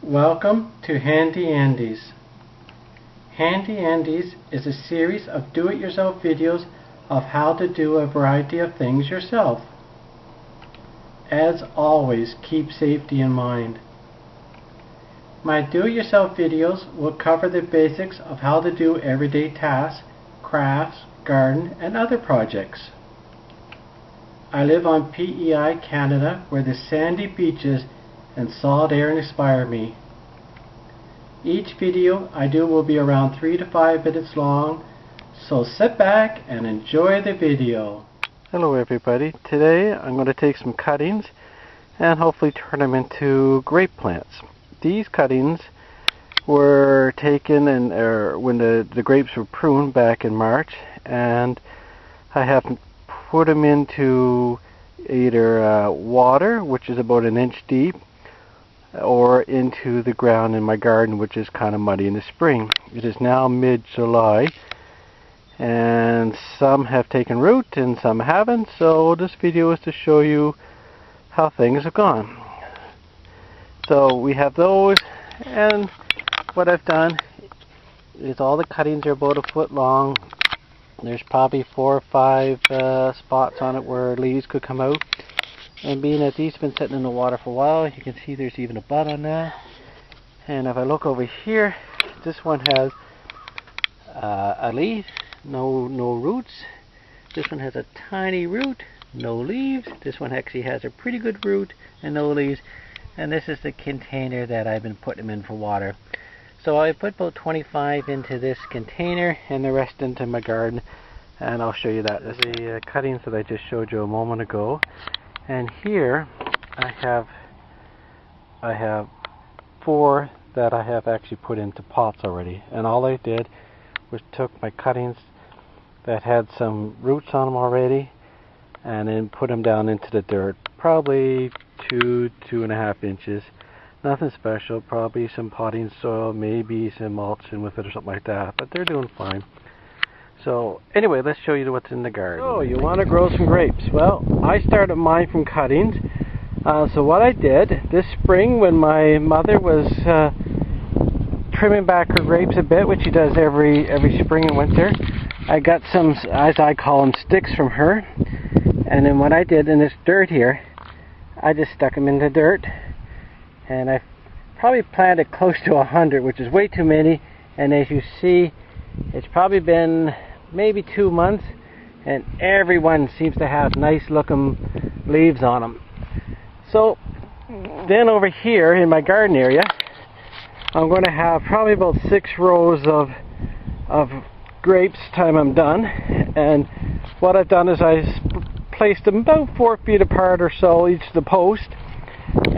Welcome to Handi Andi's. Handi Andi's is a series of do-it-yourself videos of how to do a variety of things yourself. As always, keep safety in mind. My do-it-yourself videos will cover the basics of how to do everyday tasks, crafts, garden, and other projects. I live on PEI, Canada, where the sandy beaches and salt air inspire me. Each video I do will be around 3 to 5 minutes long, so sit back and enjoy the video. Hello everybody. Today I'm going to take some cuttings and hopefully turn them into grape plants. These cuttings were taken when the grapes were pruned back in March, and I have put them into either water, which is about 1 inch deep, or into the ground in my garden, which is kind of muddy in the spring. It is now mid-July, and some have taken root and some haven't, so this video is to show you how things have gone. So we have those, and what I've done is all the cuttings are about 1 foot long. There's probably 4 or 5 spots on it where leaves could come out. And being that these have been sitting in the water for a while, you can see there's even a bud on that. And if I look over here, this one has a leaf, no roots. This one has a tiny root, no leaves. This one actually has a pretty good root and no leaves. And this is the container that I've been putting them in for water. So I put about 25 into this container and the rest into my garden. And I'll show you that. This is the cuttings that I just showed you a moment ago. And here I have 4 that I have actually put into pots already. And all I did was took my cuttings that had some roots on them already and then put them down into the dirt. Probably 2.5 inches. Nothing special. Probably some potting soil, maybe some mulching with it or something like that. But they're doing fine. So anyway, let's show you what's in the garden. Oh, you want to grow some grapes? Well, I started mine from cuttings. So what I did this spring, when my mother was trimming back her grapes a bit, which she does every spring and winter, I got some, as I call them, sticks from her. And then what I did in this dirt here, I just stuck them in the dirt. And I probably planted close to 100, which is way too many. And as you see, it's probably been maybe 2 months, and everyone seems to have nice looking leaves on them. So then over here in my garden area, I'm going to have probably about 6 rows of grapes time I'm done. And what I've done is I placed them about 4 feet apart or so each of the post,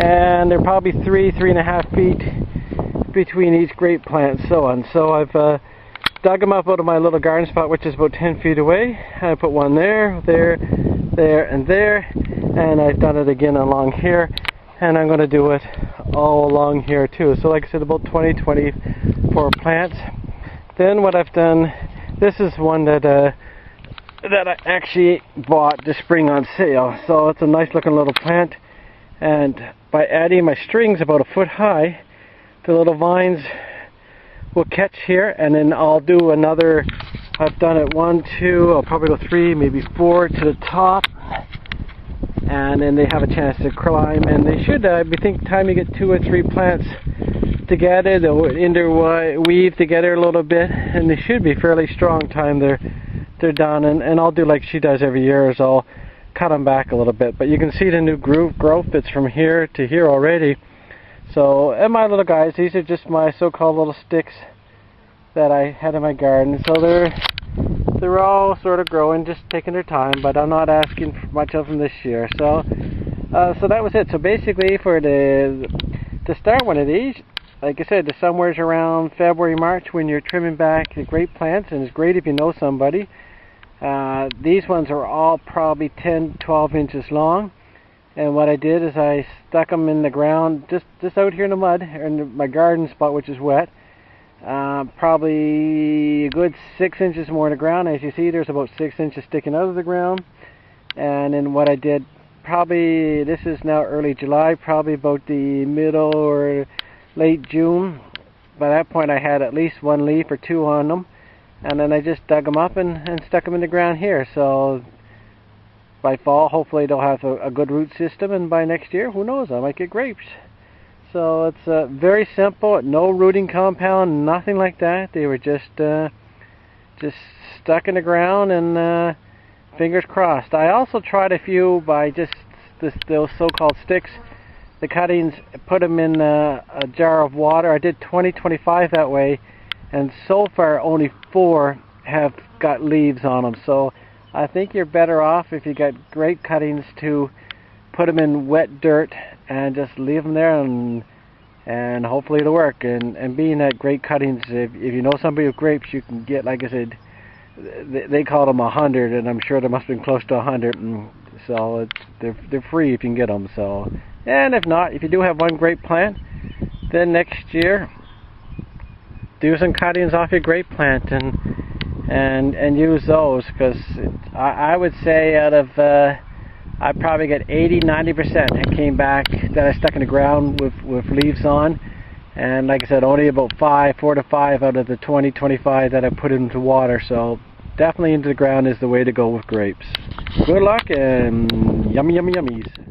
and they're probably 3.5 feet between each grape plant, so on. So I've dug them up out of my little garden spot, which is about 10 feet away. I put one there, there, and there, and I've done it again along here, and I'm going to do it all along here too. So like I said, about 24 plants. Then what I've done, this is one that I actually bought this spring on sale. So it's a nice looking little plant, and by adding my strings about 1 foot high, the little vines will catch here, and then I'll do another. I've done it 1, 2, I'll probably go 3, maybe 4 to the top, and then they have a chance to climb, and they should, I think, time you get 2 or 3 plants together, they'll interweave together a little bit, and they should be fairly strong time they're done. And I'll do like she does every year, is I'll cut them back a little bit, but you can see the new growth. It's from here to here already. So, and my little guys, these are just my so-called little sticks that I had in my garden. So they're all sort of growing, just taking their time, but I'm not asking for much of them this year. So that was it. So basically, to start one of these, like I said, somewhere's around February, March, when you're trimming back the grape plants, and it's great if you know somebody. These ones are all probably 10, 12 inches long. And what I did is I stuck them in the ground, just out here in the mud, or in my garden spot, which is wet. Probably a good 6 inches more in the ground. As you see, there's about 6 inches sticking out of the ground. And then what I did, probably, this is now early July, probably about the middle or late June. By that point I had at least one leaf or two on them, and then I just dug them up and stuck them in the ground here. So by fall, hopefully they'll have a good root system, and by next year, who knows, I might get grapes. So it's very simple, no rooting compound, nothing like that. They were just stuck in the ground, and fingers crossed. I also tried a few by just those so-called sticks, the cuttings, put them in a jar of water. I did 20-25 that way, and so far only 4 have got leaves on them. So I think you're better off, if you got grape cuttings, to put them in wet dirt and just leave them there, and hopefully it'll work. And being that grape cuttings, if you know somebody with grapes, you can get, like I said, they call them 100, and I'm sure there must have been close to 100, and so they're free if you can get them. So, and if not, if you do have one grape plant, then next year do some cuttings off your grape plant and use those, because I would say out of I probably got 80-90% that came back that I stuck in the ground with leaves on, and like I said, only about 4 to 5 out of the 20-25 that I put into water. So definitely into the ground is the way to go with grapes. Good luck and yummy yummies.